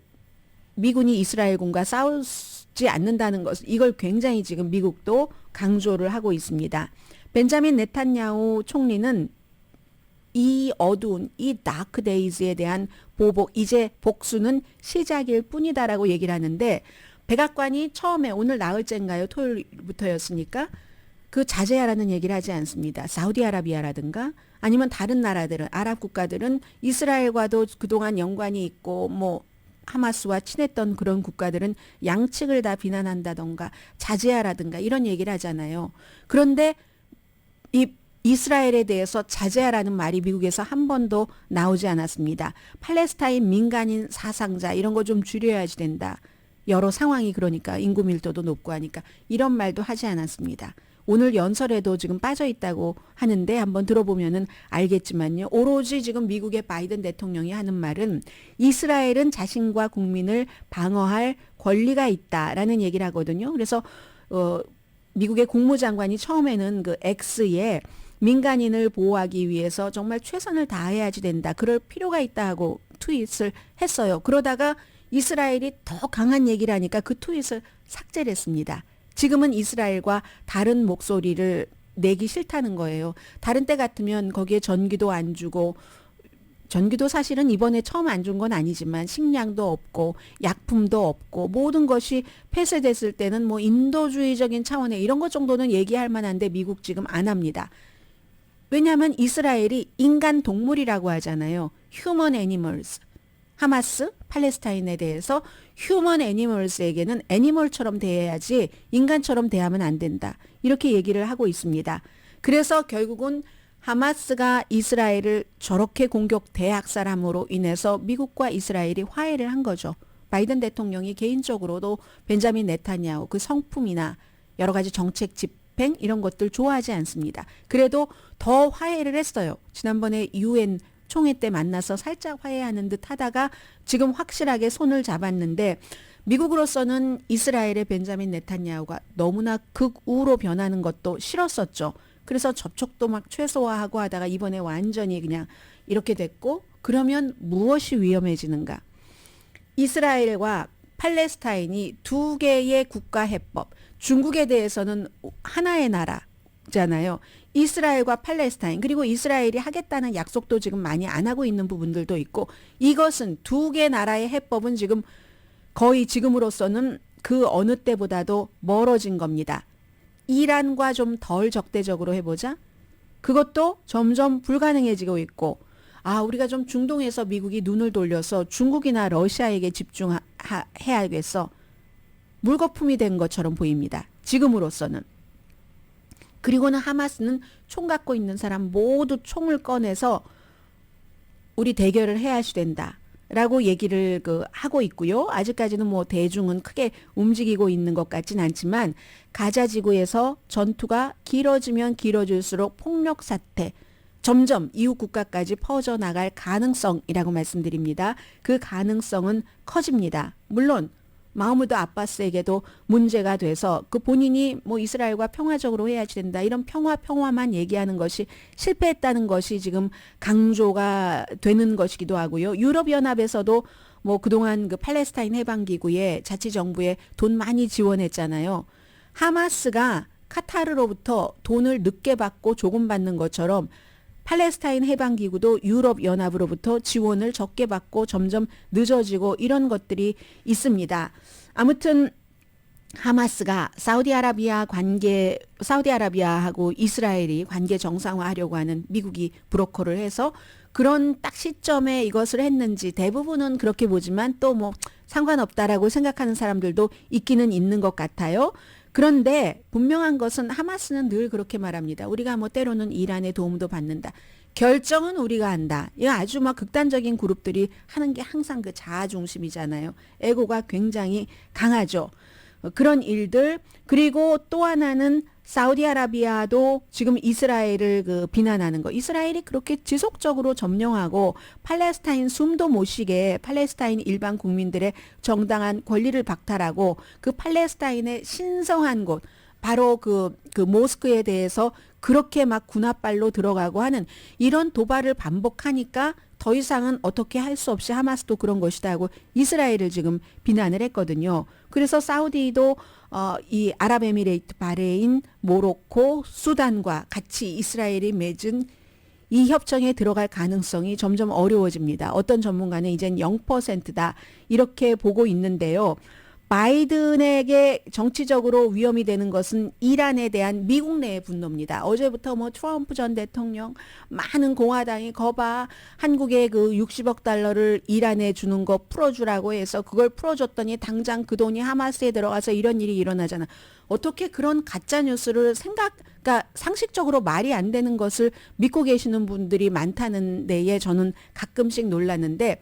Speaker 3: 미군이 이스라엘군과 싸우지 않는다는 것, 이걸 굉장히 지금 미국도 강조를 하고 있습니다. 벤자민 네탄야후 총리는 이 어두운 이 다크 데이즈에 대한 보복, 이제 복수는 시작일 뿐이다라고 얘기를 하는데, 백악관이 처음에 오늘 나흘째인가요? 토요일부터였으니까 그 자제하라는 얘기를 하지 않습니다. 사우디아라비아라든가 아니면 다른 나라들은, 아랍 국가들은 이스라엘과도 그동안 연관이 있고 뭐 하마스와 친했던 그런 국가들은 양측을 다 비난한다던가 자제하라든가 이런 얘기를 하잖아요. 그런데 이 이스라엘에 대해서 자제하라는 말이 미국에서 한 번도 나오지 않았습니다. 팔레스타인 민간인 사상자 이런 거 좀 줄여야지 된다. 여러 상황이 그러니까 인구 밀도도 높고 하니까 이런 말도 하지 않았습니다. 오늘 연설에도 지금 빠져 있다고 하는데 한번 들어보면은 알겠지만요. 오로지 지금 미국의 바이든 대통령이 하는 말은 이스라엘은 자신과 국민을 방어할 권리가 있다라는 얘기를 하거든요. 그래서 미국의 국무장관이 처음에는 그 X에 민간인을 보호하기 위해서 정말 최선을 다해야지 된다. 그럴 필요가 있다 하고 트윗을 했어요. 그러다가 이스라엘이 더 강한 얘기를 하니까 그 트윗을 삭제를 했습니다. 지금은 이스라엘과 다른 목소리를 내기 싫다는 거예요. 다른 때 같으면 거기에 전기도 안 주고, 전기도 사실은 이번에 처음 안 준 건 아니지만 식량도 없고 약품도 없고 모든 것이 폐쇄됐을 때는 뭐 인도주의적인 차원의 이런 것 정도는 얘기할 만한데 미국 지금 안 합니다. 왜냐하면 이스라엘이 인간 동물이라고 하잖아요. Human animals. 하마스, 팔레스타인에 대해서 휴먼 애니멀스에게는 애니멀처럼 대해야지 인간처럼 대하면 안 된다. 이렇게 얘기를 하고 있습니다. 그래서 결국은 하마스가 이스라엘을 저렇게 공격 대학살함으로 인해서 미국과 이스라엘이 화해를 한 거죠. 바이든 대통령이 개인적으로도 벤자민 네탄야후 그 성품이나 여러 가지 정책 집행 이런 것들 좋아하지 않습니다. 그래도 더 화해를 했어요. 지난번에 UN 총회 때 만나서 살짝 화해하는 듯 하다가 지금 확실하게 손을 잡았는데, 미국으로서는 이스라엘의 벤자민 네탄야후가 너무나 극우로 변하는 것도 싫었었죠. 그래서 접촉도 막 최소화하고 하다가 이번에 완전히 그냥 이렇게 됐고, 그러면 무엇이 위험해지는가? 이스라엘과 팔레스타인이 두 개의 국가 해법, 중국에 대해서는 하나의 나라잖아요. 이스라엘과 팔레스타인, 그리고 이스라엘이 하겠다는 약속도 지금 많이 안 하고 있는 부분들도 있고, 이것은 두 개 나라의 해법은 지금 거의 지금으로서는 그 어느 때보다도 멀어진 겁니다. 이란과 좀 덜 적대적으로 해보자. 그것도 점점 불가능해지고 있고, 우리가 좀 중동에서 미국이 눈을 돌려서 중국이나 러시아에게 집중해야겠어. 물거품이 된 것처럼 보입니다. 지금으로서는. 그리고는 하마스는 총 갖고 있는 사람 모두 총을 꺼내서 우리 대결을 해야지 된다라고 얘기를 하고 있고요. 아직까지는 뭐 대중은 크게 움직이고 있는 것 같진 않지만, 가자 지구에서 전투가 길어지면 길어질수록 폭력 사태, 점점 이웃 국가까지 퍼져나갈 가능성이라고 말씀드립니다. 그 가능성은 커집니다. 물론 마흐무드 아바스에게도 문제가 돼서 그 본인이 뭐 이스라엘과 평화적으로 해야지 된다, 이런 평화만 얘기하는 것이 실패했다는 것이 지금 강조가 되는 것이기도 하고요. 유럽연합에서도 뭐 그동안 그 팔레스타인 해방기구에 자치정부에 돈 많이 지원했잖아요. 하마스가 카타르로부터 돈을 늦게 받고 조금 받는 것처럼 팔레스타인 해방기구도 유럽연합으로부터 지원을 적게 받고 점점 늦어지고 이런 것들이 있습니다. 아무튼 하마스가 사우디아라비아하고 이스라엘이 관계 정상화하려고 하는 미국이 브로커를 해서 그런 딱 시점에 이것을 했는지, 대부분은 그렇게 보지만 또 뭐 상관없다라고 생각하는 사람들도 있기는 있는 것 같아요. 그런데 분명한 것은 하마스는 늘 그렇게 말합니다. 우리가 뭐 때로는 이란의 도움도 받는다. 결정은 우리가 한다. 이거 아주 막 극단적인 그룹들이 하는 게 항상 그 자아 중심이잖아요. 에고가 굉장히 강하죠. 그런 일들. 그리고 또 하나는 사우디아라비아도 지금 이스라엘을 비난하는 거. 이스라엘이 그렇게 지속적으로 점령하고 팔레스타인 숨도 못 쉬게 팔레스타인 일반 국민들의 정당한 권리를 박탈하고 그 팔레스타인의 신성한 곳, 바로 그 모스크에 대해서 그렇게 막 군합발로 들어가고 하는 이런 도발을 반복하니까 더 이상은 어떻게 할 수 없이 하마스도 그런 것이다 하고 이스라엘을 지금 비난을 했거든요. 그래서 사우디도 이 아랍에미레이트, 바레인, 모로코, 수단과 같이 이스라엘이 맺은 이 협정에 들어갈 가능성이 점점 어려워집니다. 어떤 전문가는 이젠 0%다 이렇게 보고 있는데요. 바이든에게 정치적으로 위험이 되는 것은 이란에 대한 미국 내의 분노입니다. 어제부터 뭐 트럼프 전 대통령, 많은 공화당이 거봐 한국에 그 60억 달러를 이란에 주는 거 풀어주라고 해서 그걸 풀어줬더니 당장 그 돈이 하마스에 들어가서 이런 일이 일어나잖아. 어떻게 그런 가짜 뉴스를 그러니까 상식적으로 말이 안 되는 것을 믿고 계시는 분들이 많다는 데에 저는 가끔씩 놀랐는데,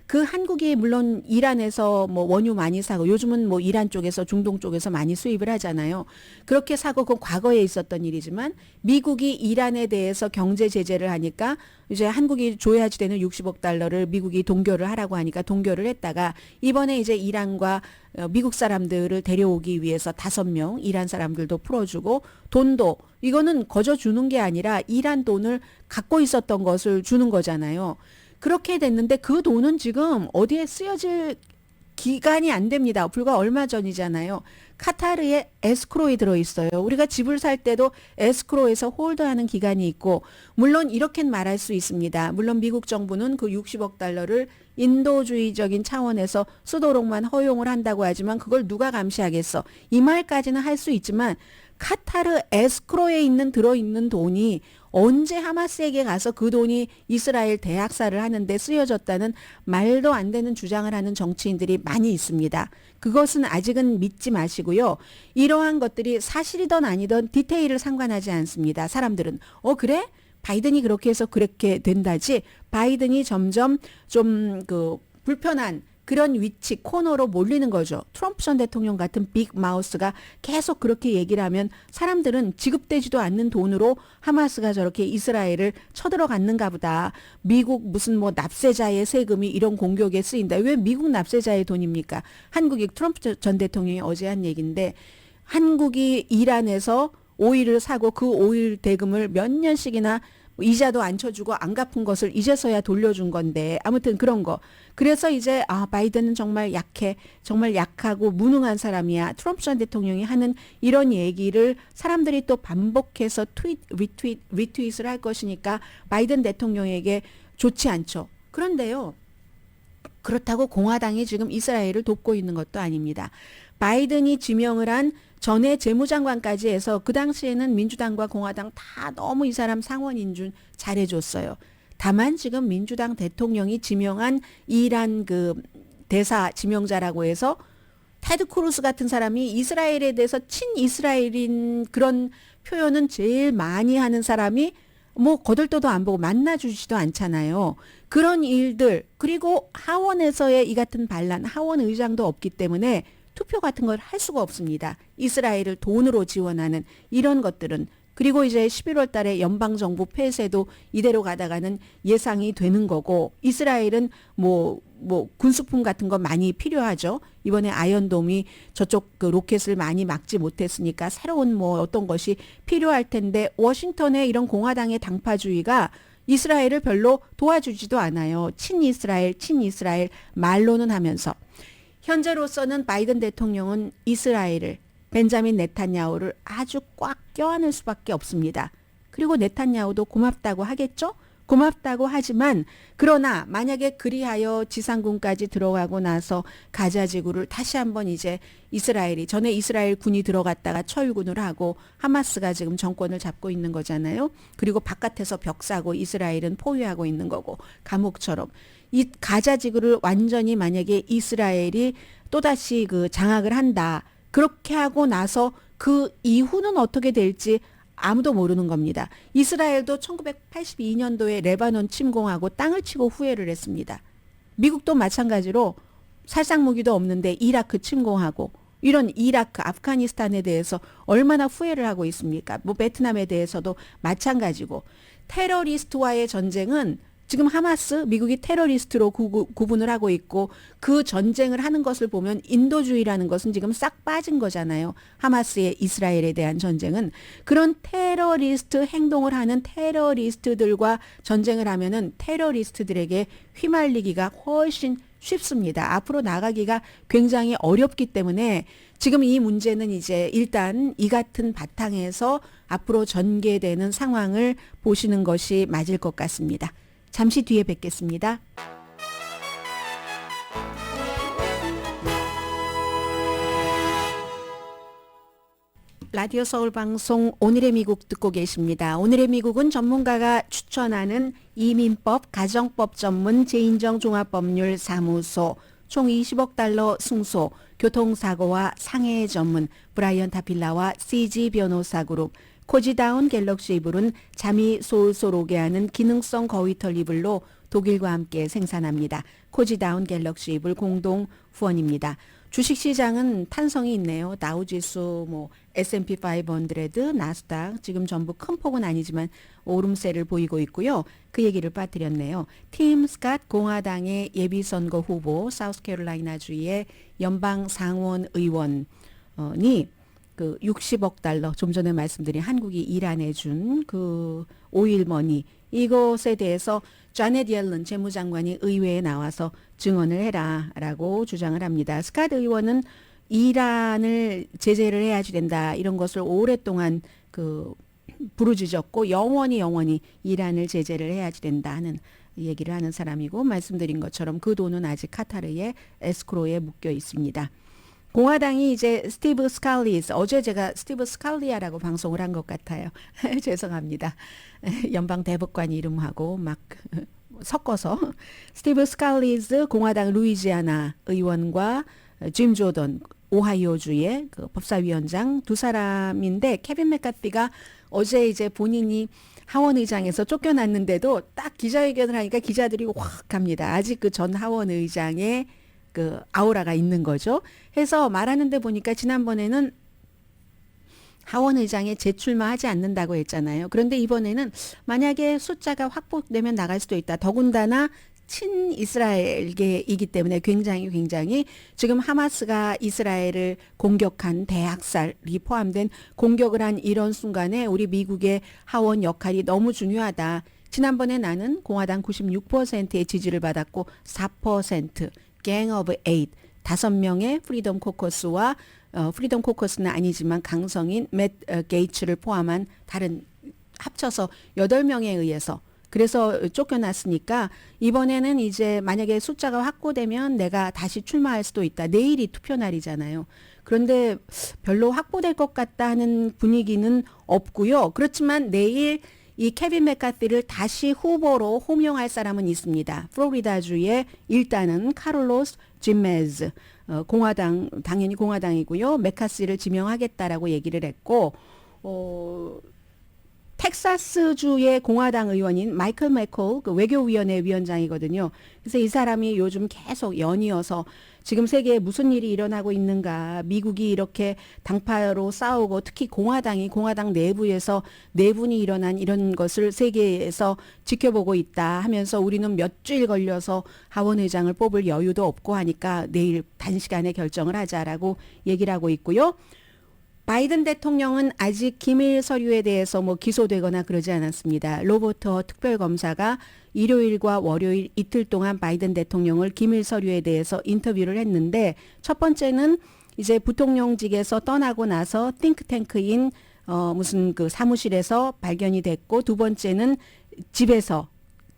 Speaker 3: 그 한국이 물론 이란에서 뭐 원유 많이 사고 요즘은 뭐 이란 쪽에서 중동 쪽에서 많이 수입을 하잖아요. 그렇게 사고 그건 과거에 있었던 일이지만 미국이 이란에 대해서 경제 제재를 하니까 이제 한국이 줘야지 되는 60억 달러를 미국이 동결을 하라고 하니까 동결을 했다가 이번에 이제 이란과 미국 사람들을 데려오기 위해서 5명 이란 사람들도 풀어주고 돈도 이거는 거저 주는 게 아니라 이란 돈을 갖고 있었던 것을 주는 거잖아요. 그렇게 됐는데 그 돈은 지금 어디에 쓰여질 기간이 안 됩니다. 불과 얼마 전이잖아요. 카타르의 에스크로에 들어있어요. 우리가 집을 살 때도 에스크로에서 홀드하는 기간이 있고, 물론 이렇게 말할 수 있습니다. 물론 미국 정부는 그 60억 달러를 인도주의적인 차원에서 쓰도록만 허용을 한다고 하지만 그걸 누가 감시하겠어. 이 말까지는 할 수 있지만 카타르 에스크로에 들어있는 돈이 언제 하마스에게 가서 그 돈이 이스라엘 대학살을 하는데 쓰여졌다는 말도 안 되는 주장을 하는 정치인들이 많이 있습니다. 그것은 아직은 믿지 마시고요. 이러한 것들이 사실이든 아니든 디테일을 상관하지 않습니다. 사람들은 그래? 바이든이 그렇게 해서 그렇게 된다지. 바이든이 점점 좀 불편한 그런 위치 코너로 몰리는 거죠. 트럼프 전 대통령 같은 빅 마우스가 계속 그렇게 얘기를 하면 사람들은 지급되지도 않는 돈으로 하마스가 저렇게 이스라엘을 쳐들어갔는가 보다. 미국 무슨 뭐 납세자의 세금이 이런 공격에 쓰인다. 왜 미국 납세자의 돈입니까? 한국이 트럼프 전 대통령이 어제 한 얘기인데, 한국이 이란에서 오일을 사고 그 오일 대금을 몇 년씩이나 이자도 안 쳐주고 안 갚은 것을 이제서야 돌려준 건데, 아무튼 그런 거. 그래서 이제 바이든은 정말 약해, 정말 약하고 무능한 사람이야. 트럼프 전 대통령이 하는 이런 얘기를 사람들이 또 반복해서 리트윗을 할 것이니까 바이든 대통령에게 좋지 않죠. 그런데요, 그렇다고 공화당이 지금 이스라엘을 돕고 있는 것도 아닙니다. 바이든이 지명을 한 전에 재무장관까지 해서 그 당시에는 민주당과 공화당 다 너무 이 사람 상원인 줄 잘해줬어요. 다만 지금 민주당 대통령이 지명한 이란 대사 지명자라고 해서 테드 크루스 같은 사람이 이스라엘에 대해서 친이스라엘인 그런 표현은 제일 많이 하는 사람이 뭐 거들떠도 안 보고 만나주지도 않잖아요. 그런 일들, 그리고 하원에서의 이 같은 반란, 하원 의장도 없기 때문에 투표 같은 걸 할 수가 없습니다. 이스라엘을 돈으로 지원하는 이런 것들은. 그리고 이제 11월 달에 연방정부 폐쇄도 이대로 가다가는 예상이 되는 거고, 이스라엘은 뭐 군수품 같은 거 많이 필요하죠. 이번에 아이언돔이 저쪽 로켓을 많이 막지 못했으니까 새로운 뭐 어떤 것이 필요할 텐데, 워싱턴의 이런 공화당의 당파주의가 이스라엘을 별로 도와주지도 않아요. 친이스라엘 말로는 하면서. 현재로서는 바이든 대통령은 이스라엘을, 벤자민 네탄야후를 아주 꽉 껴안을 수밖에 없습니다. 그리고 네탄야후도 고맙다고 하겠죠? 고맙다고 하지만, 그러나 만약에 그리하여 지상군까지 들어가고 나서 가자지구를 다시 한번 이제 이스라엘이, 전에 이스라엘 군이 들어갔다가 철군을 하고 하마스가 지금 정권을 잡고 있는 거잖아요. 그리고 바깥에서 벽 사고 이스라엘은 포위하고 있는 거고, 감옥처럼. 이 가자지구를 완전히 만약에 이스라엘이 또다시 장악을 한다. 그렇게 하고 나서 그 이후는 어떻게 될지 아무도 모르는 겁니다. 이스라엘도 1982년도에 레바논 침공하고 땅을 치고 후회를 했습니다. 미국도 마찬가지로 살상무기도 없는데 이라크 침공하고, 이런 이라크, 아프가니스탄에 대해서 얼마나 후회를 하고 있습니까? 뭐 베트남에 대해서도 마찬가지고. 테러리스트와의 전쟁은 지금 하마스 미국이 테러리스트로 구분을 하고 있고 그 전쟁을 하는 것을 보면 인도주의라는 것은 지금 싹 빠진 거잖아요. 하마스의 이스라엘에 대한 전쟁은 그런 테러리스트 행동을 하는 테러리스트들과 전쟁을 하면은 테러리스트들에게 휘말리기가 훨씬 쉽습니다. 앞으로 나가기가 굉장히 어렵기 때문에 지금 이 문제는 이제 일단 이 같은 바탕에서 앞으로 전개되는 상황을 보시는 것이 맞을 것 같습니다. 잠시 뒤에 뵙겠습니다. 라디오 서울 방송 오늘의 미국 듣고 계십니다. 오늘의 미국은 전문가가 추천하는 이민법, 가정법 전문 재인정 종합법률 사무소, 총 20억 달러 승소, 교통사고와 상해 전문 브라이언 타필라와 CG 변호사 그룹, 코지다운 갤럭시 이불은 잠이 솔솔 오게 하는 기능성 거위털 이불로 독일과 함께 생산합니다. 코지다운 갤럭시 이불 공동 후원입니다. 주식시장은 탄성이 있네요. 다우지수, S&P 500, 나스닥 지금 전부 큰 폭은 아니지만 오름세를 보이고 있고요. 그 얘기를 빠뜨렸네요. 팀 스캇 공화당의 예비선거 후보 사우스캐롤라이나주의 연방 상원 의원이 그 60억 달러 좀 전에 말씀드린 한국이 이란에 준 그 오일머니 이것에 대해서 자넷 옐런 재무장관이 의회에 나와서 증언을 해라라고 주장을 합니다. 스캇 의원은 이란을 제재를 해야지 된다 이런 것을 오랫동안 그 부르짖었고 영원히 이란을 제재를 해야지 된다 하는 얘기를 하는 사람이고 말씀드린 것처럼 그 돈은 아직 카타르의 에스크로에 묶여 있습니다. 공화당이 이제 스티브 스칼리스, 어제 제가 스티브 스칼리아라고 방송을 한 것 같아요. 죄송합니다. 연방 대법관 이름하고 막 섞어서 스티브 스칼리스 공화당 루이지아나 의원과 짐 조던 오하이오주의 그 법사위원장 두 사람인데 케빈 맥카티가 어제 이제 본인이 하원의장에서 쫓겨났는데도 딱 기자회견을 하니까 기자들이 확 갑니다. 아직 그 전 하원의장의 그 아우라가 있는 거죠. 해서 말하는데 보니까 지난번에는 하원의장에 재출마하지 않는다고 했잖아요. 그런데 이번에는 만약에 숫자가 확보되면 나갈 수도 있다. 더군다나 친이스라엘계이기 때문에 굉장히 지금 하마스가 이스라엘을 공격한 대학살이 포함된 공격을 한 이런 순간에 우리 미국의 하원 역할이 너무 중요하다. 지난번에 나는 공화당 96%의 지지를 받았고 4% 갱 오브 8 5명의 프리덤 코커스와 프리덤 코커스는 아니지만 강성인 맷 게이츠를 포함한 다른 합쳐서 8명에 의해서 그래서 쫓겨났으니까 이번에는 이제 만약에 숫자가 확보되면 내가 다시 출마할 수도 있다. 내일이 투표 날이잖아요. 그런데 별로 확보될 것 같다 하는 분위기는 없고요. 그렇지만 내일 이 케빈 맥카티를 다시 후보로 호명할 사람은 있습니다. 플로리다주의 일단은 카를로스 짐메즈 공화당 당연히 공화당이고요. 맥카시를 지명하겠다라고 얘기를 했고 텍사스주의 공화당 의원인 마이클 맥콜 그 외교위원회 위원장이거든요. 그래서 이 사람이 요즘 계속 연이어서 지금 세계에 무슨 일이 일어나고 있는가, 미국이 이렇게 당파로 싸우고 특히 공화당 내부에서 내분이 일어난 이런 것을 세계에서 지켜보고 있다 하면서 우리는 몇 주일 걸려서 하원의장을 뽑을 여유도 없고 하니까 내일 단시간에 결정을 하자라고 얘기를 하고 있고요. 바이든 대통령은 아직 기밀 서류에 대해서 기소되거나 그러지 않았습니다. 로버트 특별검사가 일요일과 월요일 이틀 동안 바이든 대통령을 기밀 서류에 대해서 인터뷰를 했는데 첫 번째는 이제 부통령직에서 떠나고 나서 띵크탱크인 무슨 그 사무실에서 발견이 됐고 두 번째는 집에서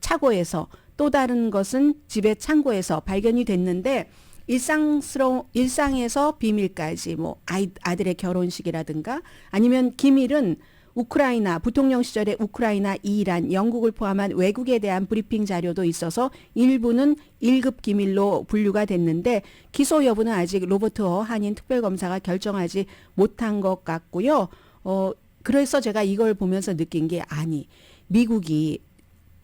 Speaker 3: 차고에서 또 다른 것은 집의 창고에서 발견이 됐는데 일상에서 비밀까지 아들의 결혼식이라든가 아니면 기밀은 우크라이나 부통령 시절에 우크라이나, 이란, 영국을 포함한 외국에 대한 브리핑 자료도 있어서 일부는 1급 기밀로 분류가 됐는데 기소 여부는 아직 로버트 한인 특별검사가 결정하지 못한 것 같고요. 그래서 제가 이걸 보면서 느낀 게 미국이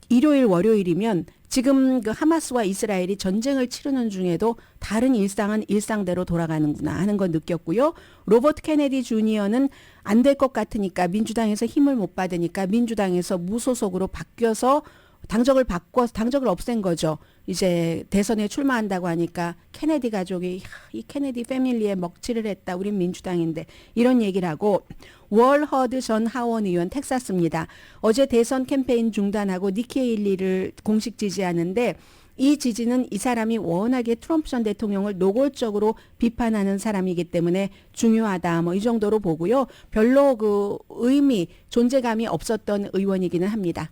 Speaker 3: 일요일 월요일이면 지금 그 하마스와 이스라엘이 전쟁을 치르는 중에도 다른 일상은 일상대로 돌아가는구나 하는 걸 느꼈고요. 로버트 케네디 주니어는 안 될 것 같으니까 민주당에서 힘을 못 받으니까 민주당에서 무소속으로 바뀌어서 당적을 바꿔서 당적을 없앤 거죠. 이제 대선에 출마한다고 하니까 케네디 가족이 이 케네디 패밀리에 먹칠을 했다. 우린 민주당인데 이런 얘기를 하고 월 허드 전 하원 의원 텍사스입니다. 어제 대선 캠페인 중단하고 니키 헤일리를 공식 지지하는데 이 지지는 이 사람이 워낙에 트럼프 전 대통령을 노골적으로 비판하는 사람이기 때문에 중요하다. 뭐 이 정도로 보고요. 별로 그 의미, 존재감이 없었던 의원이기는 합니다.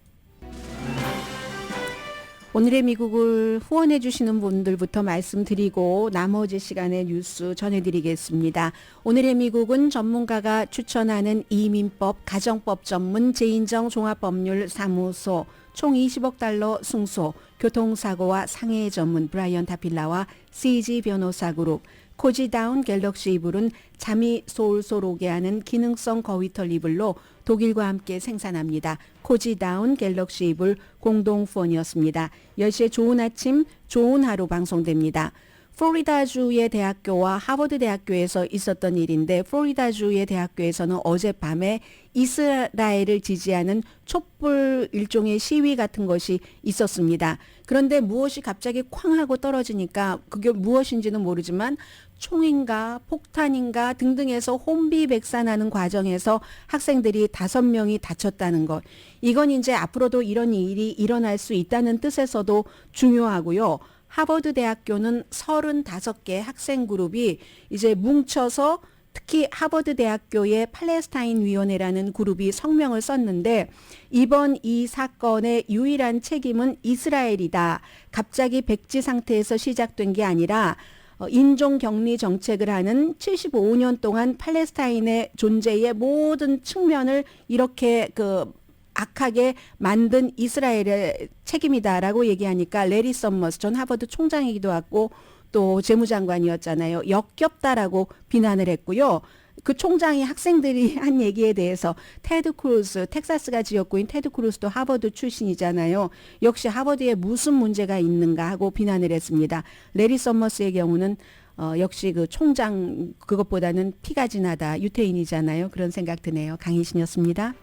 Speaker 3: 오늘의 미국을 후원해 주시는 분들부터 말씀드리고 나머지 시간에 뉴스 전해드리겠습니다. 오늘의 미국은 전문가가 추천하는 이민법, 가정법 전문 제인정 종합법률사무소 총 20억 달러 승소, 교통사고와 상해 전문 브라이언 타필라와 CG 변호사 그룹, 코지다운 갤럭시 이불은 잠이 솔솔 오게 하는 기능성 거위털 이불로 독일과 함께 생산합니다. 코지다운 갤럭시 이불 공동 후원이었습니다. 10시에 좋은 아침, 좋은 하루 방송됩니다. 플로리다주의 대학교와 하버드 대학교에서 있었던 일인데 플로리다주의 대학교에서는 어젯밤에 이스라엘을 지지하는 촛불 일종의 시위 같은 것이 있었습니다. 그런데 무엇이 갑자기 쾅 하고 떨어지니까 그게 무엇인지는 모르지만 총인가 폭탄인가 등등해서 혼비백산하는 과정에서 학생들이 5명이 다쳤다는 것. 이건 이제 앞으로도 이런 일이 일어날 수 있다는 뜻에서도 중요하고요. 하버드 대학교는 35개 학생 그룹이 이제 뭉쳐서 특히 하버드 대학교의 팔레스타인 위원회라는 그룹이 성명을 썼는데 이번 이 사건의 유일한 책임은 이스라엘이다. 갑자기 백지 상태에서 시작된 게 아니라 인종 격리 정책을 하는 75년 동안 팔레스타인의 존재의 모든 측면을 이렇게 악하게 만든 이스라엘의 책임이다라고 얘기하니까 레리 서머스 전 하버드 총장이기도 하고 또 재무장관이었잖아요. 역겹다라고 비난을 했고요. 그 총장이 학생들이 한 얘기에 대해서 테드 크루스, 텍사스가 지역구인 테드 크루스도 하버드 출신이잖아요. 역시 하버드에 무슨 문제가 있는가 하고 비난을 했습니다. 레리 서머스의 경우는 역시 그 총장 그것보다는 피가 진하다. 유태인이잖아요. 그런 생각 드네요. 강희신이었습니다.